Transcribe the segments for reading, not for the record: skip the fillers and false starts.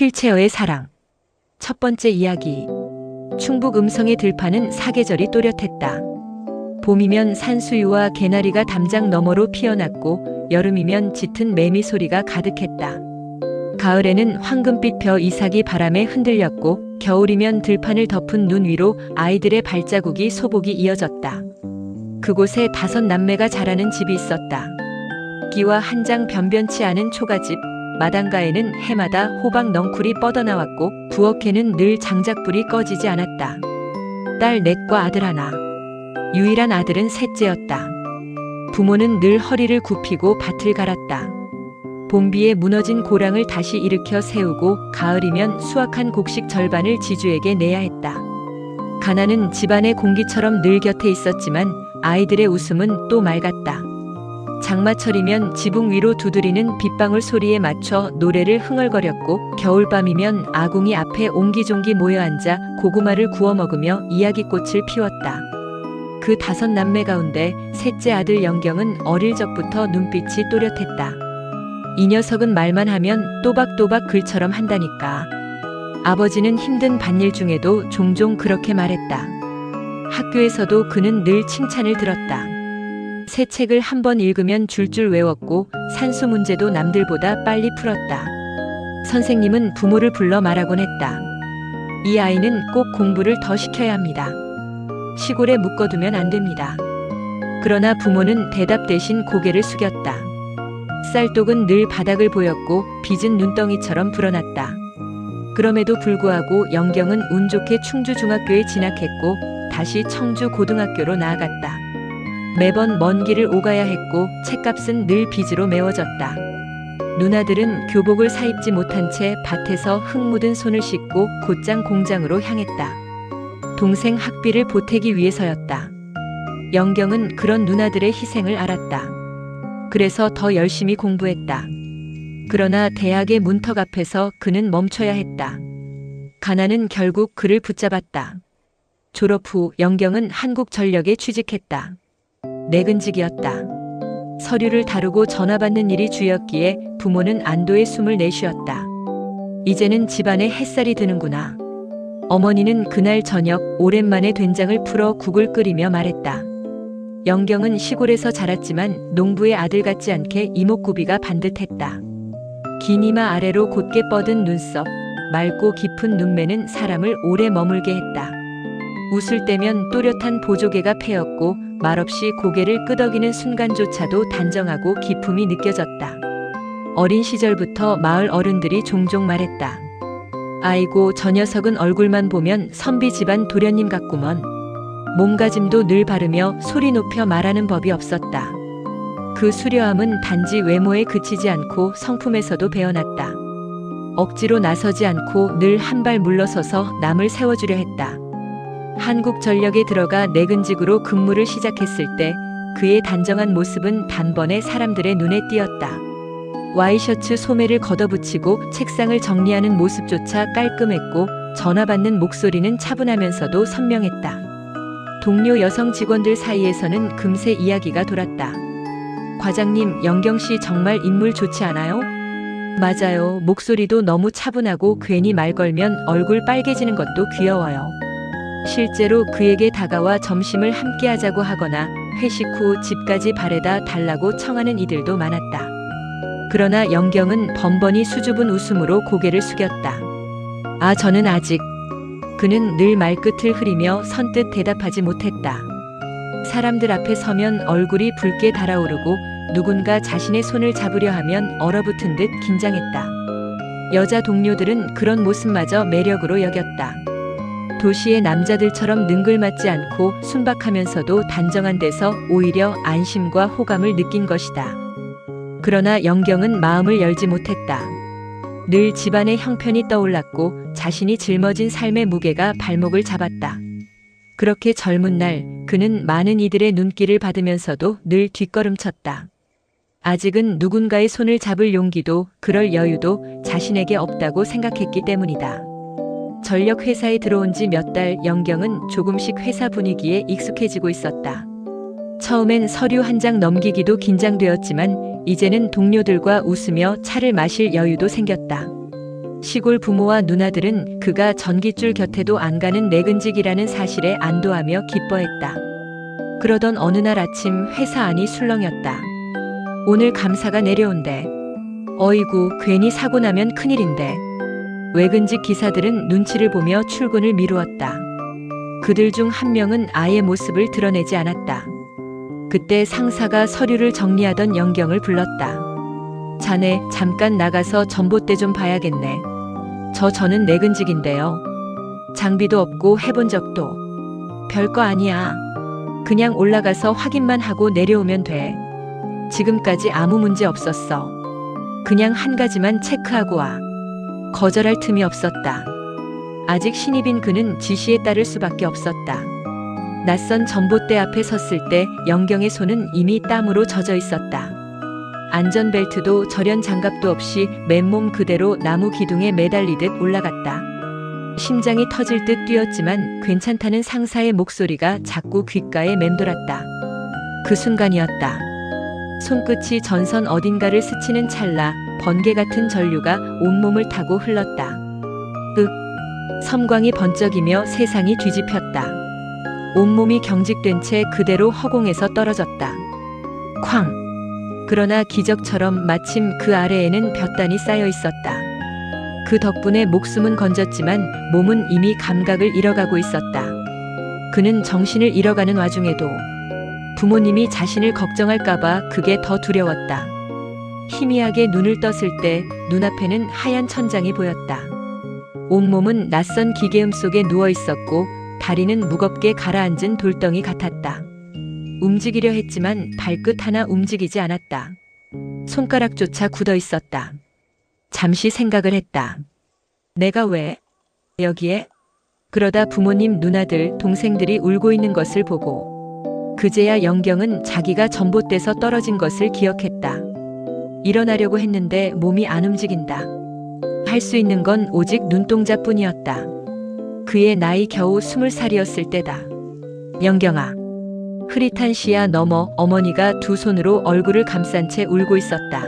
휠체어의 사랑. 첫 번째 이야기. 충북 음성의 들판은 사계절이 또렷했다. 봄이면 산수유와 개나리가 담장 너머로 피어났고 여름이면 짙은 매미 소리가 가득했다. 가을에는 황금빛 벼 이삭이 바람에 흔들렸고 겨울이면 들판을 덮은 눈 위로 아이들의 발자국이 소복이 이어졌다. 그곳에 5 남매가 자라는 집이 있었다. 기와 한 장 변변치 않은 초가집, 마당가에는 해마다 호박 넝쿨이 뻗어나왔고 부엌에는 늘 장작불이 꺼지지 않았다. 딸 넷과 아들 하나. 유일한 아들은 셋째였다. 부모는 늘 허리를 굽히고 밭을 갈았다. 봄비에 무너진 고랑을 다시 일으켜 세우고 가을이면 수확한 곡식 절반을 지주에게 내야 했다. 가난은 집안의 공기처럼 늘 곁에 있었지만 아이들의 웃음은 또 맑았다. 장마철이면 지붕 위로 두드리는 빗방울 소리에 맞춰 노래를 흥얼거렸고 겨울밤이면 아궁이 앞에 옹기종기 모여앉아 고구마를 구워 먹으며 이야기꽃을 피웠다. 그 5 남매 가운데 셋째 아들 영경은 어릴 적부터 눈빛이 또렷했다. 이 녀석은 말만 하면 또박또박 글처럼 한다니까. 아버지는 힘든 밭일 중에도 종종 그렇게 말했다. 학교에서도 그는 늘 칭찬을 들었다. 새 책을 한 번 읽으면 줄줄 외웠고 산수 문제도 남들보다 빨리 풀었다. 선생님은 부모를 불러 말하곤 했다. 이 아이는 꼭 공부를 더 시켜야 합니다. 시골에 묶어두면 안 됩니다. 그러나 부모는 대답 대신 고개를 숙였다. 쌀독은 늘 바닥을 보였고 빚은 눈덩이처럼 불어났다. 그럼에도 불구하고 영경은 운 좋게 충주중학교에 진학했고 다시 청주고등학교로 나아갔다. 매번 먼 길을 오가야 했고 책값은 늘 빚으로 메워졌다. 누나들은 교복을 사입지 못한 채 밭에서 흙 묻은 손을 씻고 곧장 공장으로 향했다. 동생 학비를 보태기 위해서였다. 영경은 그런 누나들의 희생을 알았다. 그래서 더 열심히 공부했다. 그러나 대학의 문턱 앞에서 그는 멈춰야 했다. 가난은 결국 그를 붙잡았다. 졸업 후 영경은 한국전력에 취직했다. 내근직이었다. 서류를 다루고 전화 받는 일이 주였기에 부모는 안도의 숨을 내쉬었다. 이제는 집안에 햇살이 드는구나. 어머니는 그날 저녁 오랜만에 된장을 풀어 국을 끓이며 말했다. 영경은 시골에서 자랐지만 농부의 아들 같지 않게 이목구비가 반듯했다. 긴 이마 아래로 곧게 뻗은 눈썹, 맑고 깊은 눈매는 사람을 오래 머물게 했다. 웃을 때면 또렷한 보조개가 패였고 말없이 고개를 끄덕이는 순간조차도 단정하고 기품이 느껴졌다. 어린 시절부터 마을 어른들이 종종 말했다. 아이고 저 녀석은 얼굴만 보면 선비 집안 도련님 같구먼. 몸가짐도 늘 바르며 소리 높여 말하는 법이 없었다. 그 수려함은 단지 외모에 그치지 않고 성품에서도 배어났다. 억지로 나서지 않고 늘 한 발 물러서서 남을 세워주려 했다. 한국전력에 들어가 내근직으로 근무를 시작했을 때 그의 단정한 모습은 단번에 사람들의 눈에 띄었다. 와이셔츠 소매를 걷어붙이고 책상을 정리하는 모습조차 깔끔했고 전화 받는 목소리는 차분하면서도 선명했다. 동료 여성 직원들 사이에서는 금세 이야기가 돌았다. 과장님, 영경씨 정말 인물 좋지 않아요? 맞아요. 목소리도 너무 차분하고 괜히 말 걸면 얼굴 빨개지는 것도 귀여워요. 실제로 그에게 다가와 점심을 함께 하자고 하거나 회식 후 집까지 바래다 달라고 청하는 이들도 많았다. 그러나 영경은 번번이 수줍은 웃음으로 고개를 숙였다. 아, 저는 아직. 그는 늘 말끝을 흐리며 선뜻 대답하지 못했다. 사람들 앞에 서면 얼굴이 붉게 달아오르고 누군가 자신의 손을 잡으려 하면 얼어붙은 듯 긴장했다. 여자 동료들은 그런 모습마저 매력으로 여겼다. 도시의 남자들처럼 능글맞지 않고 순박하면서도 단정한 데서 오히려 안심과 호감을 느낀 것이다. 그러나 영경은 마음을 열지 못했다. 늘 집안의 형편이 떠올랐고 자신이 짊어진 삶의 무게가 발목을 잡았다. 그렇게 젊은 날 그는 많은 이들의 눈길을 받으면서도 늘 뒷걸음쳤다. 아직은 누군가의 손을 잡을 용기도 그럴 여유도 자신에게 없다고 생각했기 때문이다. 전력 회사에 들어온 지 몇 달 영경은 조금씩 회사 분위기에 익숙해지고 있었다. 처음엔 서류 한 장 넘기기도 긴장되었지만 이제는 동료들과 웃으며 차를 마실 여유도 생겼다. 시골 부모와 누나들은 그가 전깃줄 곁에도 안 가는 내근직이라는 사실에 안도하며 기뻐했다. 그러던 어느 날 아침 회사 안이 술렁였다. 오늘 감사가 내려온대. 어이구, 괜히 사고 나면 큰일인데. 외근직 기사들은 눈치를 보며 출근을 미루었다. 그들 중 한 명은 아예 모습을 드러내지 않았다. 그때 상사가 서류를 정리하던 영경을 불렀다. 자네, 잠깐 나가서 전봇대 좀 봐야겠네. 저는 내근직인데요. 장비도 없고 해본 적도. 별거 아니야. 그냥 올라가서 확인만 하고 내려오면 돼. 지금까지 아무 문제 없었어. 그냥 한 가지만 체크하고 와. 거절할 틈이 없었다. 아직 신입인 그는 지시에 따를 수밖에 없었다. 낯선 전봇대 앞에 섰을 때 영경의 손은 이미 땀으로 젖어 있었다. 안전벨트도 절연 장갑도 없이 맨몸 그대로 나무 기둥에 매달리듯 올라갔다. 심장이 터질 듯 뛰었지만 괜찮다는 상사의 목소리가 자꾸 귓가에 맴돌았다. 그 순간이었다. 손끝이 전선 어딘가를 스치는 찰나 번개 같은 전류가 온몸을 타고 흘렀다. 섬광이 번쩍이며 세상이 뒤집혔다. 온몸이 경직된 채 그대로 허공에서 떨어졌다. 쾅! 그러나 기적처럼 마침 그 아래에는 볕단이 쌓여 있었다. 그 덕분에 목숨은 건졌지만 몸은 이미 감각을 잃어가고 있었다. 그는 정신을 잃어가는 와중에도 부모님이 자신을 걱정할까봐 그게 더 두려웠다. 희미하게 눈을 떴을 때 눈앞에는 하얀 천장이 보였다. 온몸은 낯선 기계음 속에 누워 있었고 다리는 무겁게 가라앉은 돌덩이 같았다. 움직이려 했지만 발끝 하나 움직이지 않았다. 손가락조차 굳어 있었다. 잠시 생각을 했다. 내가 왜 여기에? 그러다 부모님, 누나들, 동생들이 울고 있는 것을 보고 그제야 영경은 자기가 전봇대서 떨어진 것을 기억했다. 일어나려고 했는데 몸이 안 움직인다. 할 수 있는 건 오직 눈동자뿐이었다. 그의 나이 겨우 20살이었을 때다. 영경아. 흐릿한 시야 너머 어머니가 두 손으로 얼굴을 감싼 채 울고 있었다.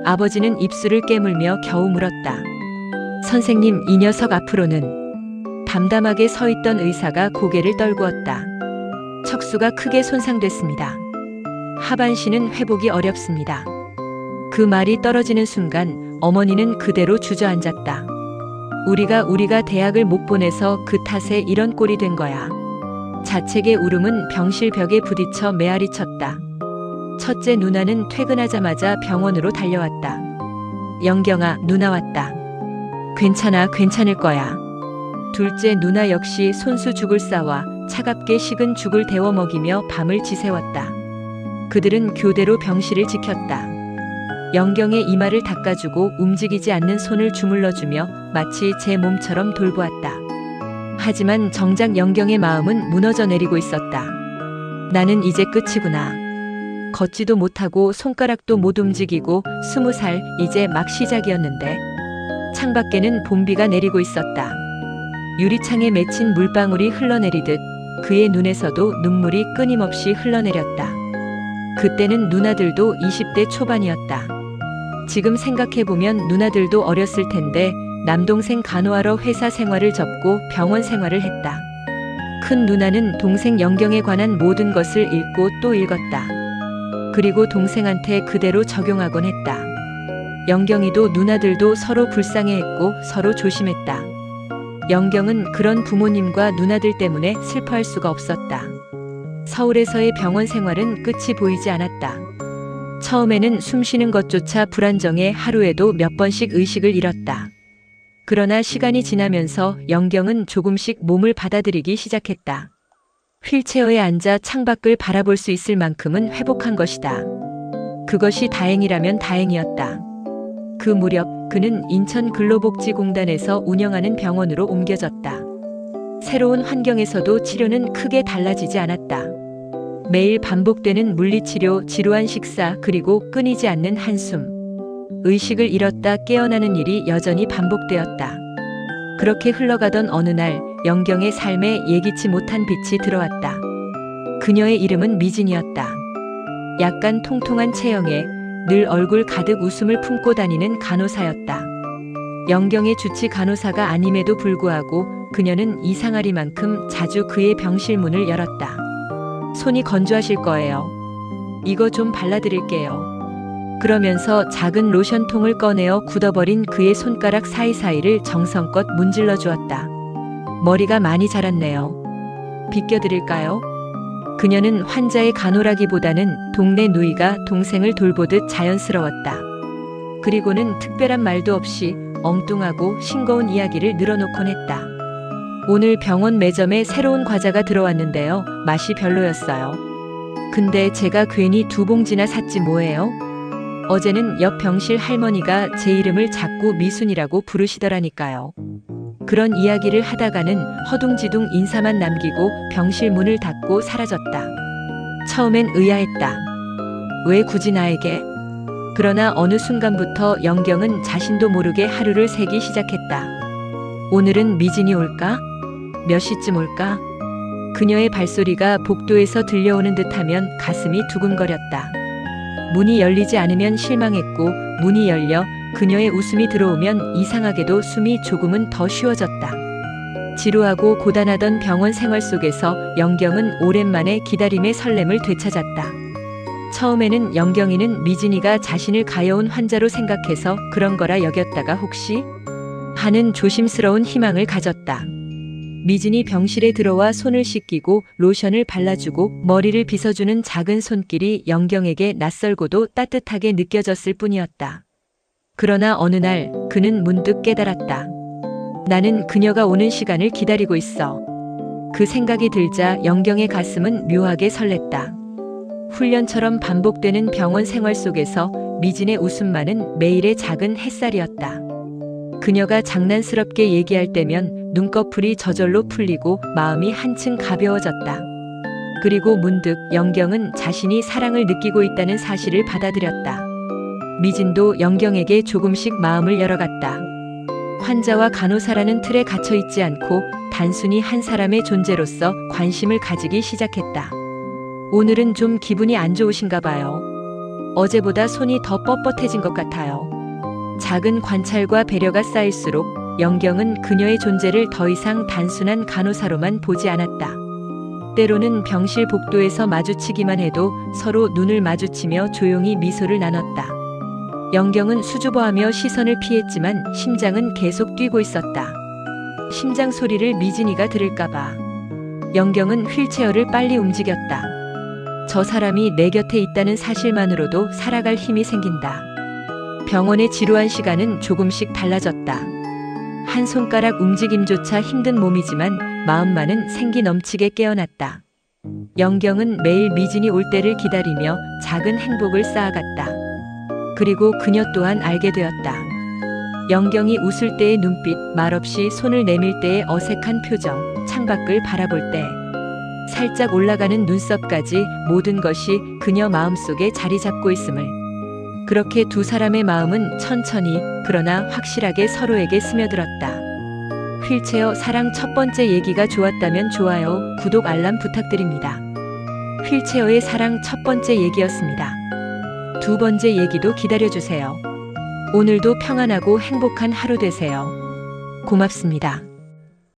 아버지는 입술을 깨물며 겨우 물었다. 선생님, 이 녀석 앞으로는. 담담하게 서 있던 의사가 고개를 떨구었다. 척수가 크게 손상됐습니다. 하반신은 회복이 어렵습니다. 그 말이 떨어지는 순간 어머니는 그대로 주저앉았다. 우리가 대학을 못 보내서 그 탓에 이런 꼴이 된 거야. 자책의 울음은 병실 벽에 부딪혀 메아리 쳤다. 첫째 누나는 퇴근하자마자 병원으로 달려왔다. 영경아, 누나 왔다. 괜찮아, 괜찮을 거야. 둘째 누나 역시 손수 죽을 싸와 차갑게 식은 죽을 데워 먹이며 밤을 지새웠다. 그들은 교대로 병실을 지켰다. 영경의 이마를 닦아주고 움직이지 않는 손을 주물러주며 마치 제 몸처럼 돌보았다. 하지만 정작 영경의 마음은 무너져 내리고 있었다. 나는 이제 끝이구나. 걷지도 못하고 손가락도 못 움직이고 20살, 이제 막 시작이었는데. 창밖에는 봄비가 내리고 있었다. 유리창에 맺힌 물방울이 흘러내리듯 그의 눈에서도 눈물이 끊임없이 흘러내렸다. 그때는 누나들도 20대 초반이었다. 지금 생각해보면 누나들도 어렸을 텐데 남동생 간호하러 회사 생활을 접고 병원 생활을 했다. 큰 누나는 동생 영경에 관한 모든 것을 읽고 또 읽었다. 그리고 동생한테 그대로 적용하곤 했다. 영경이도 누나들도 서로 불쌍해했고 서로 조심했다. 영경은 그런 부모님과 누나들 때문에 슬퍼할 수가 없었다. 서울에서의 병원 생활은 끝이 보이지 않았다. 처음에는 숨쉬는 것조차 불안정해 하루에도 몇 번씩 의식을 잃었다. 그러나 시간이 지나면서 영경은 조금씩 몸을 받아들이기 시작했다. 휠체어에 앉아 창밖을 바라볼 수 있을 만큼은 회복한 것이다. 그것이 다행이라면 다행이었다. 그 무렵 그는 인천근로복지공단에서 운영하는 병원으로 옮겨졌다. 새로운 환경에서도 치료는 크게 달라지지 않았다. 매일 반복되는 물리치료, 지루한 식사, 그리고 끊이지 않는 한숨. 의식을 잃었다 깨어나는 일이 여전히 반복되었다. 그렇게 흘러가던 어느 날 영경의 삶에 예기치 못한 빛이 들어왔다. 그녀의 이름은 미진이었다. 약간 통통한 체형에 늘 얼굴 가득 웃음을 품고 다니는 간호사였다. 영경의 주치 간호사가 아님에도 불구하고 그녀는 이상하리만큼 자주 그의 병실 문을 열었다. 손이 건조하실 거예요. 이거 좀 발라드릴게요. 그러면서 작은 로션통을 꺼내어 굳어버린 그의 손가락 사이사이를 정성껏 문질러 주었다. 머리가 많이 자랐네요. 빗겨드릴까요? 그녀는 환자의 간호라기보다는 동네 누이가 동생을 돌보듯 자연스러웠다. 그리고는 특별한 말도 없이 엉뚱하고 싱거운 이야기를 늘어놓곤 했다. 오늘 병원 매점에 새로운 과자가 들어왔는데요. 맛이 별로였어요. 근데 제가 괜히 2봉지나 샀지 뭐예요? 어제는 옆 병실 할머니가 제 이름을 자꾸 미순이라고 부르시더라니까요. 그런 이야기를 하다가는 허둥지둥 인사만 남기고 병실 문을 닫고 사라졌다. 처음엔 의아했다. 왜 굳이 나에게? 그러나 어느 순간부터 영경은 자신도 모르게 하루를 새기 시작했다. 오늘은 미진이 올까? 몇 시쯤 올까? 그녀의 발소리가 복도에서 들려오는 듯하면 가슴이 두근거렸다. 문이 열리지 않으면 실망했고 문이 열려 그녀의 웃음이 들어오면 이상하게도 숨이 조금은 더 쉬워졌다. 지루하고 고단하던 병원 생활 속에서 영경은 오랜만에 기다림의 설렘을 되찾았다. 처음에는 영경이는 미진이가 자신을 가여운 환자로 생각해서 그런 거라 여겼다가 혹시 하는 조심스러운 희망을 가졌다. 미진이 병실에 들어와 손을 씻기고 로션을 발라주고 머리를 빗어주는 작은 손길이 영경에게 낯설고도 따뜻하게 느껴졌을 뿐이었다. 그러나 어느 날 그는 문득 깨달았다. 나는 그녀가 오는 시간을 기다리고 있어. 그 생각이 들자 영경의 가슴은 묘하게 설렜다. 훈련처럼 반복되는 병원 생활 속에서 미진의 웃음만은 매일의 작은 햇살이었다. 그녀가 장난스럽게 얘기할 때면 눈꺼풀이 저절로 풀리고 마음이 한층 가벼워졌다. 그리고 문득 영경은 자신이 사랑을 느끼고 있다는 사실을 받아들였다. 미진도 영경에게 조금씩 마음을 열어갔다. 환자와 간호사라는 틀에 갇혀 있지 않고 단순히 한 사람의 존재로서 관심을 가지기 시작했다. 오늘은 좀 기분이 안 좋으신가 봐요. 어제보다 손이 더 뻣뻣해진 것 같아요. 작은 관찰과 배려가 쌓일수록 영경은 그녀의 존재를 더 이상 단순한 간호사로만 보지 않았다. 때로는 병실 복도에서 마주치기만 해도 서로 눈을 마주치며 조용히 미소를 나눴다. 영경은 수줍어하며 시선을 피했지만 심장은 계속 뛰고 있었다. 심장 소리를 미진이가 들을까봐. 영경은 휠체어를 빨리 움직였다. 저 사람이 내 곁에 있다는 사실만으로도 살아갈 힘이 생긴다. 병원의 지루한 시간은 조금씩 달라졌다. 한 손가락 움직임조차 힘든 몸이지만 마음만은 생기 넘치게 깨어났다. 영경은 매일 미진이 올 때를 기다리며 작은 행복을 쌓아갔다. 그리고 그녀 또한 알게 되었다. 영경이 웃을 때의 눈빛, 말없이 손을 내밀 때의 어색한 표정, 창밖을 바라볼 때 살짝 올라가는 눈썹까지 모든 것이 그녀 마음속에 자리 잡고 있음을. 그렇게 두 사람의 마음은 천천히 그러나 확실하게 서로에게 스며들었다. 휠체어 사랑 첫 번째 얘기가 좋았다면 좋아요, 구독 알람 부탁드립니다. 휠체어의 사랑 첫 번째 얘기였습니다. 두 번째 얘기도 기다려주세요. 오늘도 평안하고 행복한 하루 되세요. 고맙습니다.